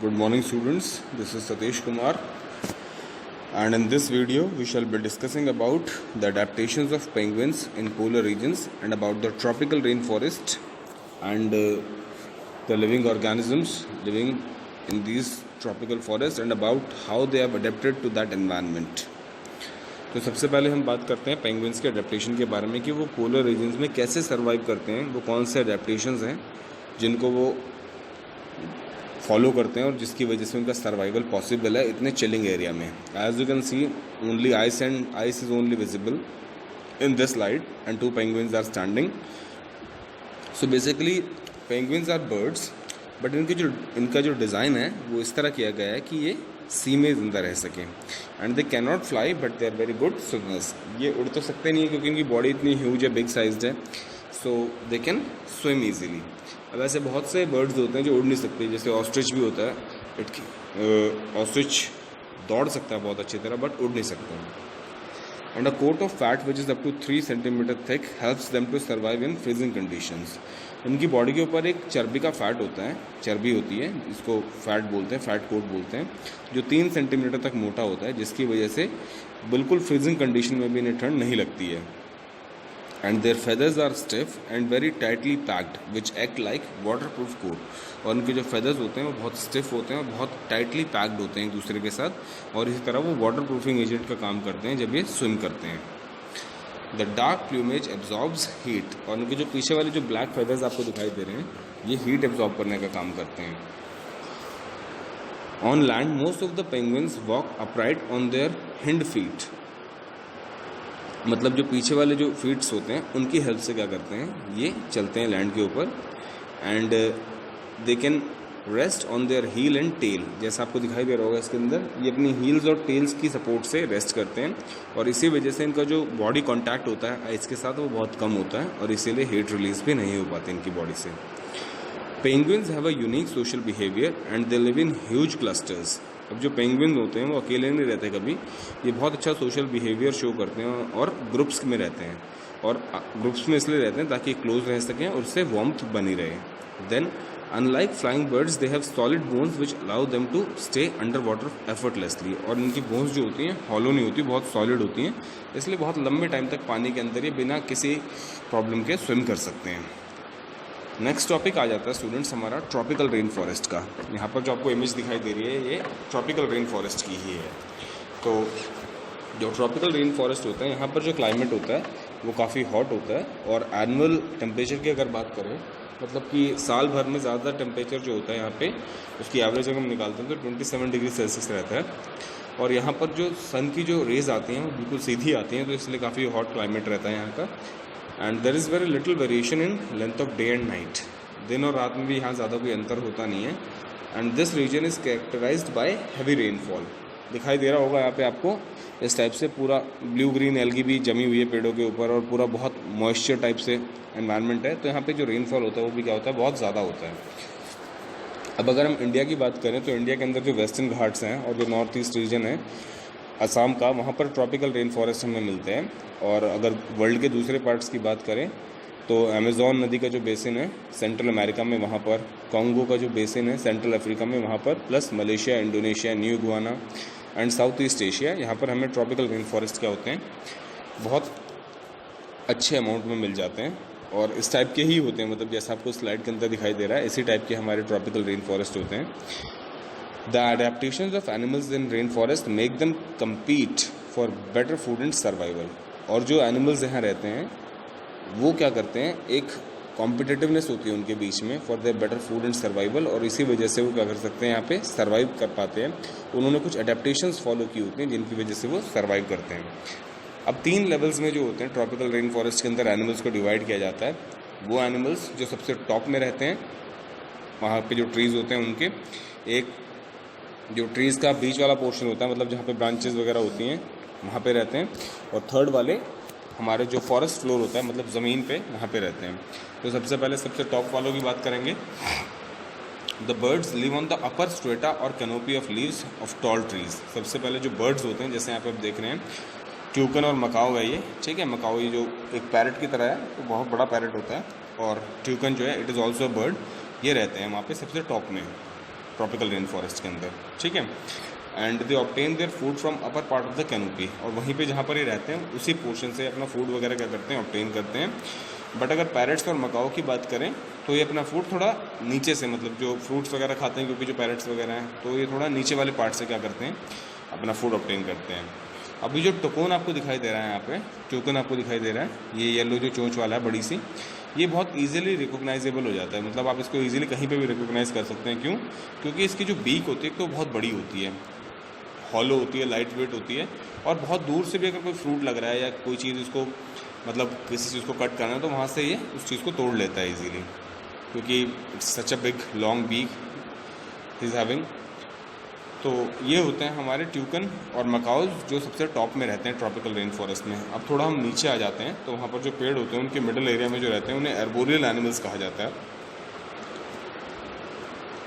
Good morning students, this is Satish Kumar and in this video we shall be discussing about the adaptations of penguins in polar regions and about the tropical rainforest and the living organisms living in these tropical forests and about how they have adapted to that environment. तो सबसे पहले हम बात करते हैं penguins के adaptation के बारे में कि वो पोलर रीजन्स में कैसे सर्वाइव करते हैं, वो कौन से अडेप्टेशंस हैं जिनको वो फॉलो करते हैं और जिसकी वजह से उनका सर्वाइवल पॉसिबल है इतने चिलिंग एरिया में. As you can see only ice is only visible in this light and two penguins are standing. So basically penguins are birds but इनका जो डिज़ाइन है वो इस तरह किया गया है कि ये सी में ज़िंदा रह सकें and they can not fly but they are very good swimmers. ये उड़ तो सकते नहीं है क्योंकि इनकी बॉडी इतनी ह्यूज है, बिग साइज्ड है, सो दे कैन स्विम ईजीली. अब ऐसे बहुत से बर्ड्स होते हैं जो उड़ नहीं सकते, जैसे ऑस्ट्रिच भी होता है. ऑस्ट्रिच दौड़ सकता है बहुत अच्छी तरह बट उड़ नहीं सकता. And a coat of fat which is up to 3 centimetre thick helps them to survive in freezing conditions. इनकी बॉडी के ऊपर एक चर्बी का फैट होता है, चर्बी होती है, इसको फैट बोलते हैं, फैट कोट बोलते हैं, जो 3 सेंटीमीटर तक मोटा होता है, जिसकी वजह से बिल्कुल फ्रीजिंग कंडीशन में भी इन्हें ठंड नहीं लगती है. And their feathers are stiff and very tightly packed which act like water proof coat. और उनके जो फेदर्स होते हैं वो बहुत स्टिफ होते हैं और बहुत टाइटली पैक्ड होते हैं एक दूसरे के साथ, और इसी तरह वो वाटर प्रूफिंग एजेंट का काम करते हैं जब ये स्विम करते हैं. The dark plumage absorbs heat. और उनके जो पीछे वाले जो ब्लैक फेदर्स आपको दिखाई दे रहे हैं ये हीट एब्जॉर्ब करने का काम करते हैं. On land most of the penguins walk upright on their hind feet. मतलब जो पीछे वाले जो फीट्स होते हैं उनकी हेल्प से क्या करते हैं, ये चलते हैं लैंड के ऊपर and they can rest on their heel and tail. जैसा आपको दिखाई दे रहा होगा इसके अंदर, ये अपनी हील्स और टेल्स की सपोर्ट से रेस्ट करते हैं और इसी वजह से इनका जो बॉडी कांटेक्ट होता है आइस के साथ वो बहुत कम होता है और इसीलिए हीट रिलीज भी नहीं हो पाती इनकी बॉडी से. Penguins have a unique social behaviour and they live in huge clusters. अब जो पेंगुइन होते हैं वो अकेले नहीं रहते कभी, ये बहुत अच्छा सोशल बिहेवियर शो करते हैं और ग्रुप्स में रहते हैं, और ग्रुप्स में इसलिए रहते हैं ताकि क्लोज रह सकें और उससे वार्मथ बनी रहे. Then unlike flying birds they have solid bones which allow them to stay under water effortlessly. और इनकी बोन्स जो होती हैं हॉलो नहीं होती, बहुत सॉलिड होती हैं, इसलिए बहुत लंबे टाइम तक पानी के अंदर ये बिना किसी प्रॉब्लम के स्विम कर सकते हैं. नेक्स्ट टॉपिक आ जाता है स्टूडेंट्स हमारा ट्रॉपिकल रेन फॉरेस्ट का. यहाँ पर जो आपको इमेज दिखाई दे रही है ये ट्रॉपिकल रेन फॉरेस्ट की ही है. तो जो ट्रॉपिकल रेन फॉरेस्ट होता है यहाँ पर जो क्लाइमेट होता है वो काफ़ी हॉट होता है और एनुअल टेम्परेचर की अगर बात करें, मतलब कि साल भर में ज़्यादा टेम्परेचर जो होता है यहाँ पे उसकी एवरेज अगर हम निकालते हैं तो 27 डिग्री सेल्सियस रहता है. और यहाँ पर जो सन की जो रेज आती हैं वो बिल्कुल सीधी आती हैं, तो इसलिए काफ़ी हॉट क्लाइमेट रहता है यहाँ का. And there is very little variation in length of day and night. दिन और रात में भी यहाँ ज़्यादा कोई अंतर होता नहीं है. And this region is characterised by heavy rainfall. दिखाई दे रहा होगा यहाँ पे आपको इस टाइप से पूरा ब्लू ग्रीन एल्गी भी जमी हुई है पेड़ों के ऊपर और पूरा बहुत मॉइस्चर टाइप से एनवायरनमेंट है. तो यहाँ पे जो रेनफॉल होता है वो भी क्या होता है, बहुत ज़्यादा होता है. अब अगर हम इंडिया की बात करें तो इंडिया के अंदर जो वेस्टर्न घाट्स हैं और जो नॉर्थ ईस्ट रीजन है असम का, वहाँ पर ट्रॉपिकल रेन फॉरेस्ट हमें मिलते हैं. और अगर वर्ल्ड के दूसरे पार्ट्स की बात करें तो अमेज़ॉन नदी का जो बेसिन है सेंट्रल अमेरिका में, वहाँ पर कॉन्गो का जो बेसिन है सेंट्रल अफ्रीका में, वहाँ पर plus Malaysia, Indonesia, new Guana and South East Asia, यहाँ पर हमें ट्रॉपिकल रेन फॉरेस्ट क्या होते हैं बहुत अच्छे अमाउंट में मिल जाते हैं और इस टाइप के ही होते हैं. मतलब जैसा आपको स्लाइड के अंदर दिखाई दे रहा है इसी टाइप के हमारे ट्रॉपिकल रेन फॉरेस्ट होते हैं. The adaptations of animals in rainforest make them compete for better food and survival. और जो एनिमल्स यहाँ रहते हैं वो क्या करते हैं, एक कॉम्पिटिटिवनेस होती है उनके बीच में for their better food and survival, और इसी वजह से वो क्या कर सकते हैं यहाँ पे सर्वाइव कर पाते हैं. उन्होंने कुछ अडेप्टेशंस फॉलो की होती हैं जिनकी वजह से वो सर्वाइव करते हैं. अब 3 लेवल्स में जो होते हैं ट्रॉपिकल रेन फॉरेस्ट के अंदर एनिमल्स को डिवाइड किया जाता है. वो एनिमल्स जो सबसे टॉप में रहते हैं, वहाँ पे जो ट्रीज़ होते हैं उनके एक जो ट्रीज़ का बीच वाला पोर्शन होता है, मतलब जहाँ पे ब्रांचेस वगैरह होती हैं वहाँ पे रहते हैं. और थर्ड वाले हमारे जो फॉरेस्ट फ्लोर होता है मतलब ज़मीन पे, वहाँ पे रहते हैं. तो सबसे पहले सबसे टॉप वालों की बात करेंगे. The birds live on the upper strata और canopy of leaves of tall trees. सबसे पहले जो बर्ड्स होते हैं जैसे यहाँ पे आप देख रहे हैं ट्यूकन और मकाओ है ये, ठीक है. मकाओ ये जो एक पैरट की तरह है, तो बहुत बड़ा पैरट होता है, और ट्यूकन जो है इट इज़ ऑल्सो बर्ड, ये रहते हैं वहाँ पे सबसे टॉप में. ट्रॉपिकल रेन फॉरेस्ट के अंदर, ठीक है। And they obtain their food from upper part of the canopy, और वहीं पे जहाँ पर ये रहते हैं उसी पोर्शन से अपना फूड वगैरह क्या करते हैं, ऑब्टेन करते हैं। बट अगर पैरट्स और मकाओ की बात करें तो ये अपना फूड थोड़ा नीचे से, मतलब जो फ्रूट्स वगैरह खाते हैं, क्योंकि जो पैरट्स वगैरह हैं तो ये थोड़ा नीचे वाले पार्ट से क्या करते हैं, अपना फूड ऑब्टेन करते हैं। अभी जो टोकोन आपको दिखाई दे रहा है, यहाँ पे टोकन आपको दिखाई दे रहा है, ये येलो जो चोंच वाला है बड़ी सी, ये बहुत इजीली रिकॉग्नाइजेबल हो जाता है, मतलब आप इसको इजीली कहीं पे भी रिकॉग्नाइज कर सकते हैं। क्यों? क्योंकि इसकी जो बीक होती है तो बहुत बड़ी होती है, हॉलो होती है, लाइट वेट होती है, और बहुत दूर से भी अगर कोई फ्रूट लग रहा है या कोई चीज़ उसको, मतलब किसी चीज़ को कट करना है तो वहाँ से ये उस चीज़ को तोड़ लेता है इजीली, क्योंकि it's such a big long beak is having. तो ये होते हैं हमारे ट्यूकन और मकाओज जो सबसे टॉप में रहते हैं ट्रॉपिकल रेन फॉरेस्ट में। अब थोड़ा हम नीचे आ जाते हैं तो वहाँ पर जो पेड़ होते हैं उनके मिडल एरिया में जो रहते हैं उन्हें एर्बोरियल एनिमल्स कहा जाता है,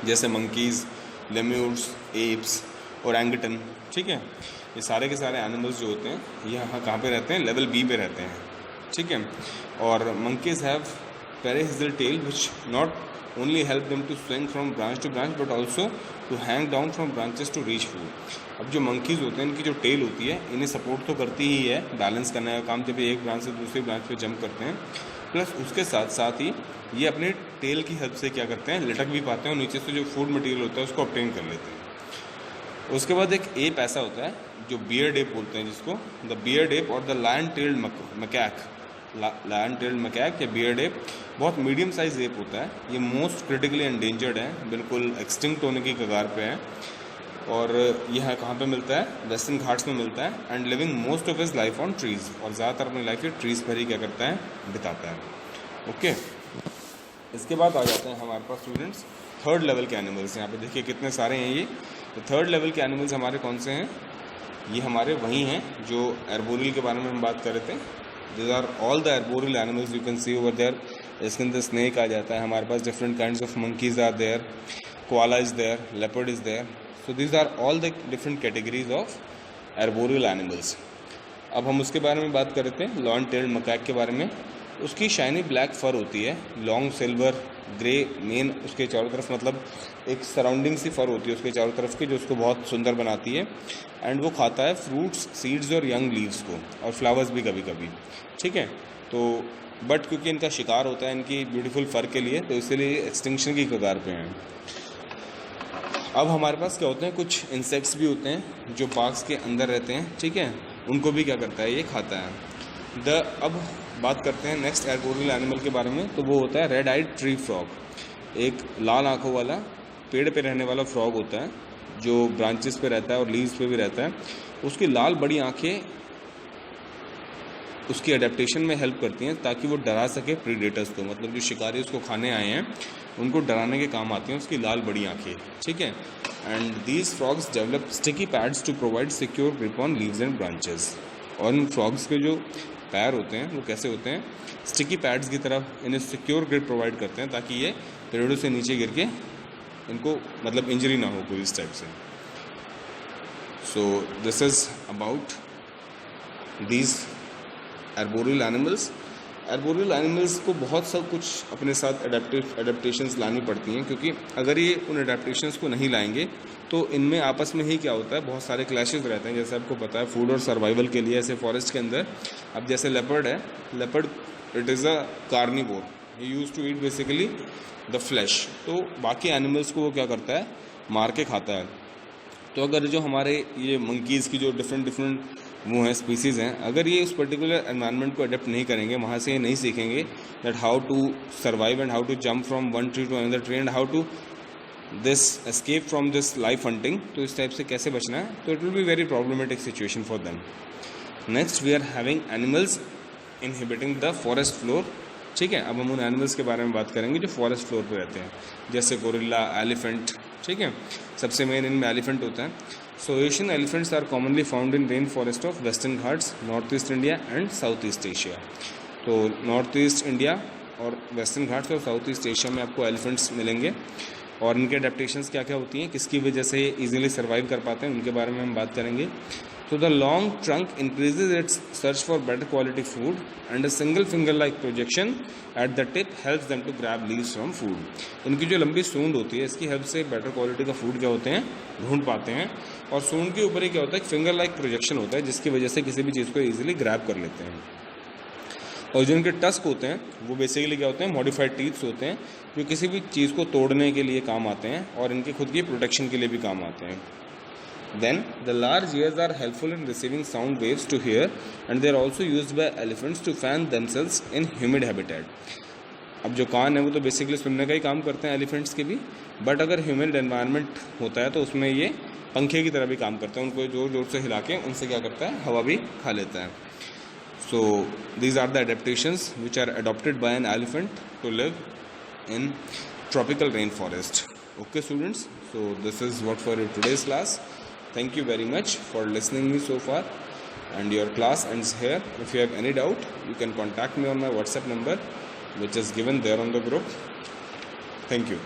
जैसे मंकीज़, लेम्यूर्स, एप्स और एंगटन, ठीक है। ये सारे के सारे एनिमल्स जो होते हैं ये यहाँ कहाँ पे रहते हैं, लेवल बी पे रहते हैं, ठीक है। और monkeys have perihedral tail which not only help them to swing from branch to branch but also to hang down from branches to reach food। अब जो मंकीज़ होते हैं इनकी जो टेल होती है इन्हें सपोर्ट तो करती ही है, बैलेंस करने का काम, जब ये एक ब्रांच से दूसरी ब्रांच पे जंप करते हैं, प्लस उसके साथ साथ ही ये अपने टेल की हेल्प से क्या करते हैं, लटक भी पाते हैं और नीचे से जो फूड मटेरियल होता है उसको ऑब्टेन कर लेते हैं। उसके बाद एक एप ऐसा होता है जो बियर्ड एप बोलते हैं, जिसको द बियर्ड एप और the lion tailed macaque, lion tailed macaque या बियर्ड एप बहुत मीडियम साइज एप होता है। ये मोस्ट क्रिटिकली एंडेंजर्ड है, बिल्कुल एक्सटिंक्ट होने की कगार पे है, और यह कहाँ पे मिलता है, वेस्टर्न घाट्स में मिलता है। And living most of his life on trees, और ज़्यादातर अपनी लाइफ ये ट्रीज़ पर ही क्या करता है, बिताता है। ओके, इसके बाद आ जाते हैं हमारे पास स्टूडेंट्स थर्ड लेवल के एनिमल्स। यहाँ पे देखिए कितने सारे हैं ये। तो थर्ड लेवल के एनिमल्स हमारे कौन से हैं, ये हमारे वही हैं जो एर्बोरियल के बारे में हम बात कर रहे थे। These are all the arboreal animals you can see over there। इसके अंदर स्नेक आ जाता है हमारे पास, different kinds of monkeys are there, koala is there, leopard is there। So these are all the different categories of arboreal animals। अब हम उसके बारे में बात कर रहे थे, लॉन टेल्ड मकैक के बारे में। उसकी शाइनी ब्लैक फर होती है, लॉन्ग सिल्वर ग्रे मेन उसके चारों तरफ, मतलब एक सराउंडिंग सी फर होती है उसके चारों तरफ की, जो उसको बहुत सुंदर बनाती है। एंड वो खाता है फ्रूट्स, सीड्स और यंग लीव्स को, और फ्लावर्स भी कभी कभी, ठीक है। तो बट क्योंकि इनका शिकार होता है इनकी ब्यूटीफुल फर के लिए, तो इसीलिए एक्सटिंक्शन की कगार पे हैं। अब हमारे पास क्या होते हैं, कुछ इंसेक्ट्स भी होते हैं जो बाग्स के अंदर रहते हैं, ठीक है, उनको भी क्या करता है, ये खाता है। अब बात करते हैं नेक्स्ट एर्बोरियल एनिमल के बारे में, तो वो होता है रेड आइड ट्री फ्रॉग। एक लाल आंखों वाला पेड़ पे रहने वाला फ्रॉग होता है जो ब्रांचेस पे रहता है और लीव्स पे भी रहता है। उसकी लाल बड़ी आंखें उसकी अडेप्टेशन में हेल्प करती हैं ताकि वो डरा सके प्रीडेटर्स को, मतलब जो शिकारी उसको खाने आए हैं उनको डराने के काम आती हैं उसकी लाल बड़ी आंखें, ठीक है। And these frogs develop sticky pads to provide secure grip on leaves and branches. और इन फ्रॉग्स के जो पैर होते हैं वो कैसे होते हैं, स्टिकी पैड्स की तरफ इन्हें सिक्योर ग्रिप प्रोवाइड करते हैं ताकि ये पेड़ों से नीचे गिर के इनको मतलब इंजरी ना हो कोई इस टाइप से। So this is about these arboreal animals. Arboreal animals को बहुत सब कुछ अपने साथ एडेप्टेशंस लानी पड़ती हैं, क्योंकि अगर ये उन एडेप्टेशंस को नहीं लाएंगे तो इनमें आपस में ही क्या होता है, बहुत सारे क्लैशेस रहते हैं। जैसे आपको पता है फूड और सर्वाइवल के लिए ऐसे फॉरेस्ट के अंदर, अब जैसे लेपर्ड है, leopard it is a carnivore, he use to eat basically the flesh. तो बाकी एनिमल्स को वो क्या करता है, मार के खाता है। तो अगर जो हमारे ये मंकीज़ की जो डिफरेंट वो हैं स्पीसीज़ हैं, अगर ये उस पर्टिकुलर एनवायरनमेंट को अडेप्ट नहीं करेंगे, वहाँ से ये नहीं सीखेंगे that how to survive and how to jump from one tree to another tree and how to this escape from this life hunting, तो इस टाइप से कैसे बचना है, तो it will be very problematic situation for them. Next we are having animals inhibiting the forest floor, ठीक है। अब हम उन एनिमल्स के बारे में बात करेंगे जो फॉरेस्ट फ्लोर पे रहते हैं, जैसे गोरिल्ला, एलिफेंट, ठीक है। सबसे मेन इनमें एलिफेंट होता है। So Asian elephants are commonly found in rain forest of Western Ghats, North East India and South East Asia. तो नॉर्थ ईस्ट इंडिया और वेस्टर्न घाट्स और साउथ ईस्ट एशिया में आपको एलिफेंट्स मिलेंगे। और इनके अडेप्टेशंस क्या क्या होती हैं, किसकी वजह से ईजिली सर्वाइव कर पाते हैं, उनके बारे में हम बात करेंगे। So the long trunk increases its search for better quality food, and a single finger-like projection at the tip helps them to grab leaves from food. इनकी जो लंबी सूंड होती है, इसकी हेल्प से बेटर क्वालिटी का फूड क्या होते हैं, ढूंढ पाते हैं. और सूंड के ऊपर ही क्या होता है, फिंगर लाइक प्रोजेक्शन होता है, जिसकी वजह से किसी भी चीज़ को ईजिली ग्रैब कर लेते हैं. और जो इनके टस्क होते हैं वो बेसिकली क्या होते हैं, मॉडिफाइड टीथ्स होते हैं, जो किसी भी चीज़ को तोड़ने के लिए काम आते हैं और इनके खुद की प्रोटेक्शन के लिए भी काम आते हैं. Then the large ears are helpful in receiving sound waves to hear, and they are also used by elephants to fan themselves in humid habitat. अब जो कान है वो तो बेसिकली सुनने का ही काम करते हैं एलिफेंट्स के भी, बट अगर ह्यूमिड एनवायरनमेंट होता है तो उसमें ये पंखे की तरह भी काम करते हैं. उनको जोर जोर से हिला के उनसे क्या करता है, हवा भी खा लेता है. So these are the adaptations which are adopted by an elephant to live in tropical rainforest. Okay students, so this is what for today's class. Thank you very much for listening me so far, and your class ends here. If you have any doubt, you can contact me on my WhatsApp number which is given there on the group. Thank you.